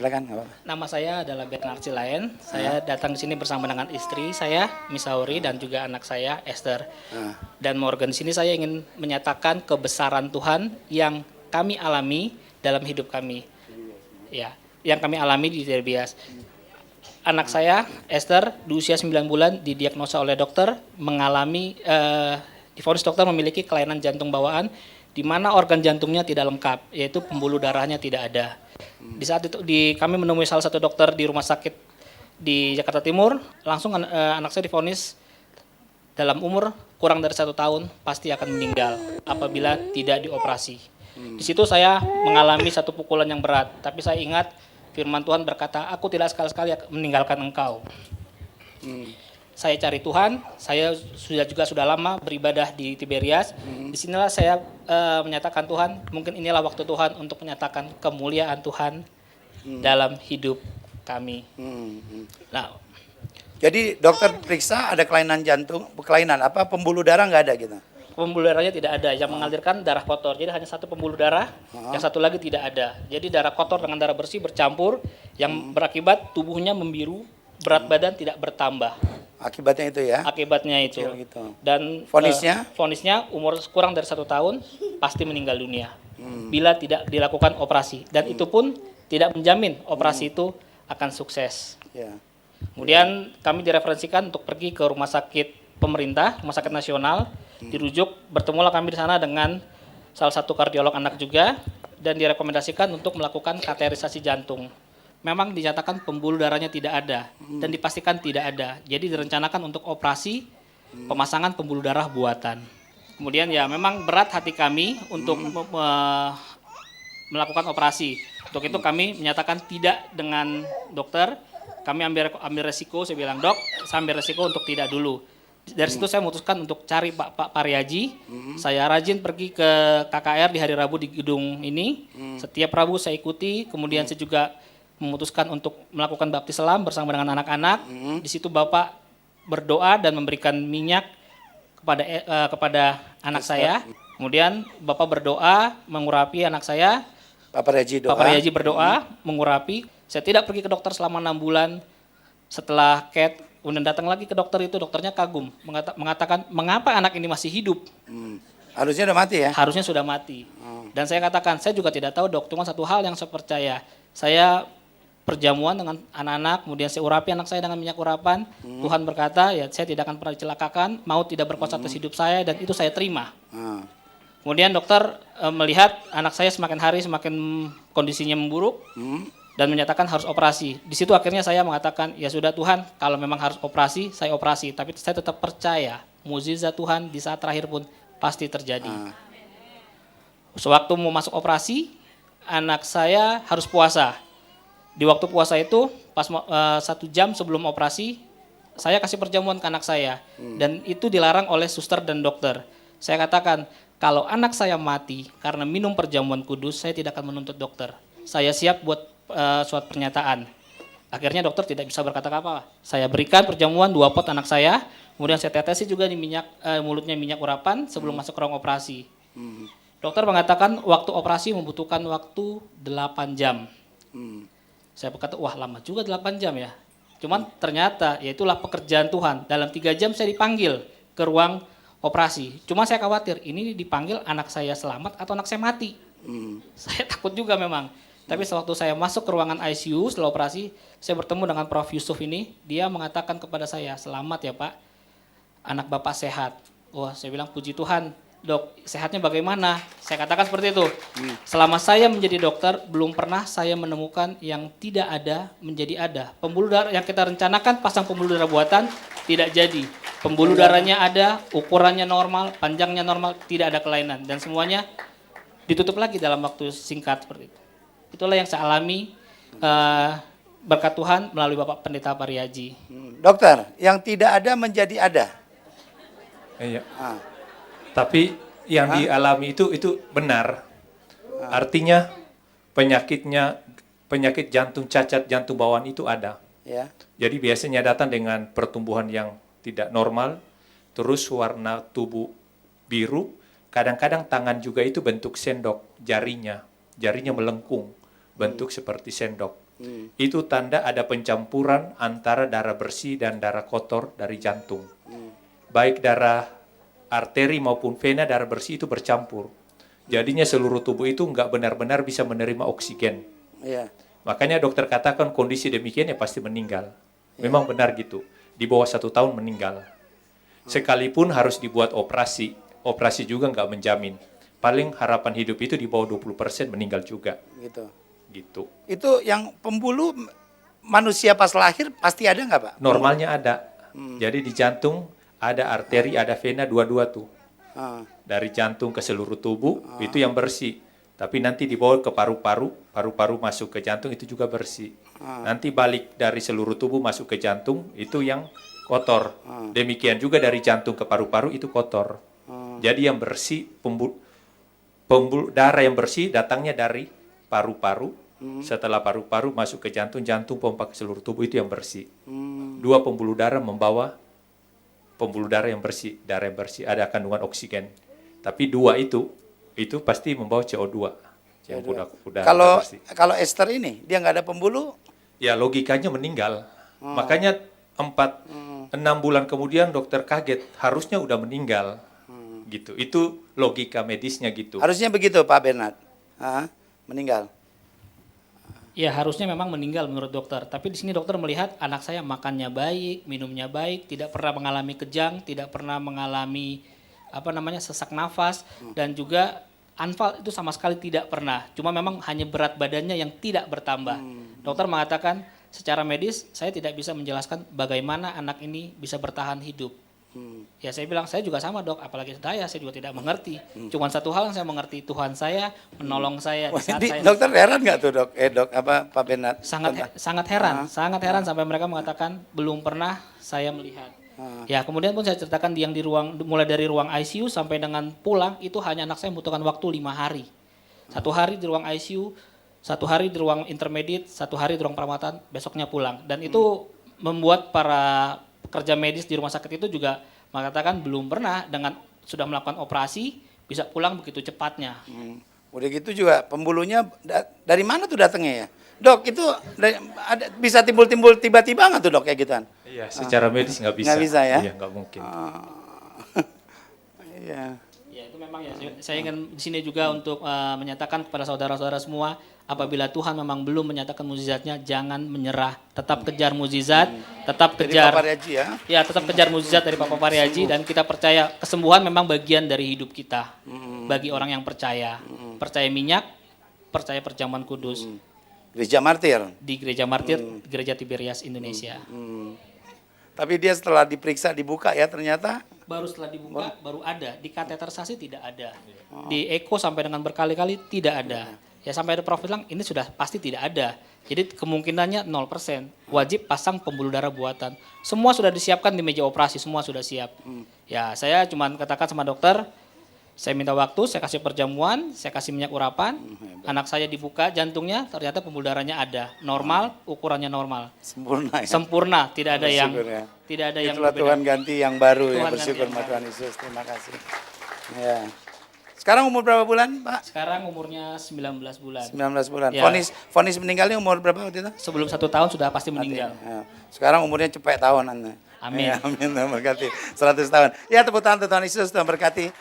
silakan. Nggak apa-apa. Nama saya adalah Bernard Silaen. Saya datang di sini bersama dengan istri saya, Misauri, dan juga anak saya, Esther. Dan Morgan, di sini saya ingin menyatakan kebesaran Tuhan yang kami alami dalam hidup kami. Ya, yang kami alami di Derbias. Anak saya, Esther, di usia 9 bulan didiagnosa oleh dokter mengalami divonis dokter memiliki kelainan jantung bawaan di mana organ jantungnya tidak lengkap, yaitu pembuluh darahnya tidak ada. Di saat itu kami menemui salah satu dokter di rumah sakit di Jakarta Timur, langsung anak saya divonis dalam umur kurang dari 1 tahun pasti akan meninggal apabila tidak dioperasi. Di situ saya mengalami satu pukulan yang berat, tapi saya ingat firman Tuhan berkata, aku tidak sekali-sekali meninggalkan engkau. Saya cari Tuhan, saya sudah lama beribadah di Tiberias. Disinilah saya menyatakan Tuhan, mungkin inilah waktu Tuhan untuk menyatakan kemuliaan Tuhan dalam hidup kami. Nah, jadi dokter periksa ada kelainan jantung, pembuluh darah nggak ada gitu? Pembuluh darahnya tidak ada, yang mengalirkan darah kotor. Jadi hanya satu pembuluh darah, yang satu lagi tidak ada. Jadi darah kotor dengan darah bersih bercampur, yang berakibat tubuhnya membiru, berat badan tidak bertambah. Akibatnya itu ya? Akibatnya itu. Gitu. Dan vonisnya umur kurang dari 1 tahun pasti meninggal dunia bila tidak dilakukan operasi. Dan itu pun tidak menjamin operasi itu akan sukses. Kemudian kami direferensikan untuk pergi ke rumah sakit pemerintah, rumah sakit nasional, dirujuk, bertemulah kami di sana dengan salah satu kardiolog anak juga, dan direkomendasikan untuk melakukan kateterisasi jantung. Memang dinyatakan pembuluh darahnya tidak ada dan dipastikan tidak ada. Jadi direncanakan untuk operasi pemasangan pembuluh darah buatan. Kemudian ya memang berat hati kami untuk melakukan operasi. Untuk itu kami menyatakan tidak dengan dokter. Kami ambil resiko, saya bilang, dok, saya ambil resiko untuk tidak dulu. Dari situ saya memutuskan untuk cari Pak Pariaji. Saya rajin pergi ke KKR di hari Rabu di gedung ini. Setiap Rabu saya ikuti. Kemudian saya juga memutuskan untuk melakukan baptis selam bersama dengan anak-anak. Di situ Bapak berdoa dan memberikan minyak kepada anak saya. Kemudian Bapak berdoa mengurapi anak saya. Pak Pariaji berdoa mengurapi. Saya tidak pergi ke dokter selama 6 bulan. Setelah CAT, kemudian datang lagi ke dokter itu, dokternya kagum, mengatakan mengapa anak ini masih hidup. Harusnya udah mati ya? Harusnya sudah mati. Dan saya katakan, saya juga tidak tahu dok, cuma satu hal yang saya percaya. Saya perjamuan dengan anak-anak, kemudian saya urapi anak saya dengan minyak urapan. Tuhan berkata, ya saya tidak akan pernah dicelakakan, maut tidak berkuasa atas hidup saya, dan itu saya terima. Kemudian dokter melihat anak saya semakin hari semakin kondisinya memburuk, dan menyatakan harus operasi. Di situ akhirnya saya mengatakan, ya sudah Tuhan, kalau memang harus operasi, saya operasi. Tapi saya tetap percaya, mukjizat Tuhan di saat terakhir pun pasti terjadi. Sewaktu mau masuk operasi, anak saya harus puasa. Di waktu puasa itu, pas 1 jam sebelum operasi, saya kasih perjamuan ke anak saya. Dan itu dilarang oleh suster dan dokter. Saya katakan, kalau anak saya mati karena minum perjamuan kudus, saya tidak akan menuntut dokter. Saya siap buat suatu pernyataan. Akhirnya dokter tidak bisa berkata apa-apa. Saya berikan perjamuan 2 pot anak saya, kemudian saya tetesi juga di mulutnya minyak urapan sebelum masuk ke ruang operasi. Dokter mengatakan waktu operasi membutuhkan waktu 8 jam. Saya berkata, wah lama juga 8 jam ya. Cuman ternyata ya itulah pekerjaan Tuhan. Dalam 3 jam saya dipanggil ke ruang operasi. Cuma saya khawatir, ini dipanggil anak saya selamat atau anak saya mati. Saya takut juga memang. Tapi sewaktu saya masuk ke ruangan ICU setelah operasi, saya bertemu dengan Prof. Yusuf ini. Dia mengatakan kepada saya, selamat ya Pak, anak Bapak sehat. Wah, saya bilang puji Tuhan, dok, sehatnya bagaimana? Saya katakan seperti itu. Selama saya menjadi dokter, belum pernah saya menemukan yang tidak ada menjadi ada. Pembuluh darah yang kita rencanakan pasang pembuluh darah buatan tidak jadi. Pembuluh darahnya ada, ukurannya normal, panjangnya normal, tidak ada kelainan. Dan semuanya ditutup lagi dalam waktu singkat seperti itu. Itulah yang saya alami berkat Tuhan melalui Bapak Pendeta Pariaji. Dokter, yang tidak ada menjadi ada. Iya. Tapi yang dialami itu benar. Artinya penyakit jantung, cacat jantung bawaan itu ada. Ya. Jadi biasanya datang dengan pertumbuhan yang tidak normal, terus warna tubuh biru, kadang-kadang tangan juga itu bentuk sendok, jarinya melengkung, bentuk seperti sendok. itu tanda ada pencampuran antara darah bersih dan darah kotor dari jantung. Baik darah arteri maupun vena, darah bersih itu bercampur. Jadinya seluruh tubuh itu nggak benar-benar bisa menerima oksigen. Iya. Makanya dokter katakan kondisi demikian ya pasti meninggal. Memang benar gitu. Di bawah 1 tahun meninggal. Sekalipun harus dibuat operasi, operasi juga nggak menjamin. Paling harapan hidup itu di bawah 20% meninggal juga. Gitu. Gitu. Itu yang pembuluh manusia pas lahir pasti ada nggak Pak? Normalnya ada. Jadi di jantung ada arteri, ada vena, dua-dua tuh. Ah, Dari jantung ke seluruh tubuh, itu yang bersih. Tapi nanti dibawa ke paru-paru, paru-paru masuk ke jantung, itu juga bersih. Nanti balik dari seluruh tubuh masuk ke jantung, itu yang kotor. Demikian juga dari jantung ke paru-paru, itu kotor. Jadi yang bersih, darah yang bersih datangnya dari paru-paru. Setelah paru-paru masuk ke jantung, jantung pompa ke seluruh tubuh, itu yang bersih. 2 pembuluh darah membawa pembuluh darah yang bersih, ada kandungan oksigen. Tapi 2 itu pasti membawa CO2 yang udah Kalau bersih. kalau Esther ini dia nggak ada pembuluh, Ya logikanya meninggal. Makanya 6 bulan kemudian dokter kaget, harusnya udah meninggal. Gitu. Itu logika medisnya gitu. harusnya begitu Pak Bernard. Meninggal. Ya harusnya memang meninggal menurut dokter. Tapi di sini dokter melihat anak saya makannya baik, minumnya baik, tidak pernah mengalami kejang, tidak pernah mengalami sesak nafas, dan juga anfal itu sama sekali tidak pernah. Cuma memang hanya berat badannya yang tidak bertambah. Dokter mengatakan secara medis saya tidak bisa menjelaskan bagaimana anak ini bisa bertahan hidup. Ya saya bilang saya juga sama dok, apalagi saya juga tidak mengerti. Cuman satu hal yang saya mengerti, Tuhan saya menolong saya di saat saya Dokter heran nggak tuh dok? Pak Bernard? sangat heran sampai mereka mengatakan belum pernah saya melihat. Ya kemudian pun saya ceritakan yang di ruang, mulai dari ruang ICU sampai dengan pulang itu hanya anak saya membutuhkan waktu 5 hari. 1 hari di ruang ICU, 1 hari di ruang intermediate, 1 hari di ruang perawatan, besoknya pulang. Dan itu membuat para pekerja medis di rumah sakit itu juga mengatakan belum pernah dengan sudah melakukan operasi bisa pulang begitu cepatnya. Udah gitu juga pembuluhnya dari mana tuh datangnya ya? Dok itu bisa timbul-timbul tiba-tiba nggak tuh dok kayak gituan? Iya, secara medis nggak bisa. Nggak bisa ya? Iya, nggak mungkin. Iya. Ya itu memang ya saya ingin di sini juga untuk menyatakan kepada saudara-saudara semua, apabila Tuhan memang belum menyatakan mukjizatnya, jangan menyerah, tetap kejar mukjizat, tetap Jadi kejar Papa Riaji ya? ya tetap kejar mukjizat dari Papa Pariaji, dan kita percaya kesembuhan memang bagian dari hidup kita. Bagi orang yang percaya, percaya minyak, percaya perjamuan kudus Gereja Martir. di Gereja Martir, Gereja Tiberias Indonesia. Tapi dia setelah diperiksa dibuka ya ternyata Baru setelah dibuka baru ada, di kateterisasi tidak ada, di eko sampai dengan berkali-kali tidak ada. Ya sampai ada prof bilang ini sudah pasti tidak ada. Jadi kemungkinannya 0%. Wajib pasang pembuluh darah buatan. Semua sudah disiapkan di meja operasi, semua sudah siap. Ya saya cuma katakan sama dokter, saya minta waktu, saya kasih perjamuan, saya kasih minyak urapan. Anak saya dibuka jantungnya, ternyata pembuluh darahnya ada, normal, ukurannya normal. sempurna ya. Sempurna, tidak ada yang Bersyukur ya. tidak ada yang Itulah berbeda. Tuhan ganti yang baru ya, Tuhan bersyukur ganti sama yang Tuhan Yesus. Terima kasih. Ya. Sekarang umur berapa bulan Pak? Sekarang umurnya 19 bulan. 19 bulan. Ya. Vonis meninggalnya umur berapa waktu itu? Sebelum 1 tahun sudah pasti meninggal. Ya. Sekarang umurnya cepet tahunan. Amin. Ya, amin, Tuhan berkati. 100 tahun. Ya tepuk tangan untuk Tuhan Yesus, Tuhan berkati.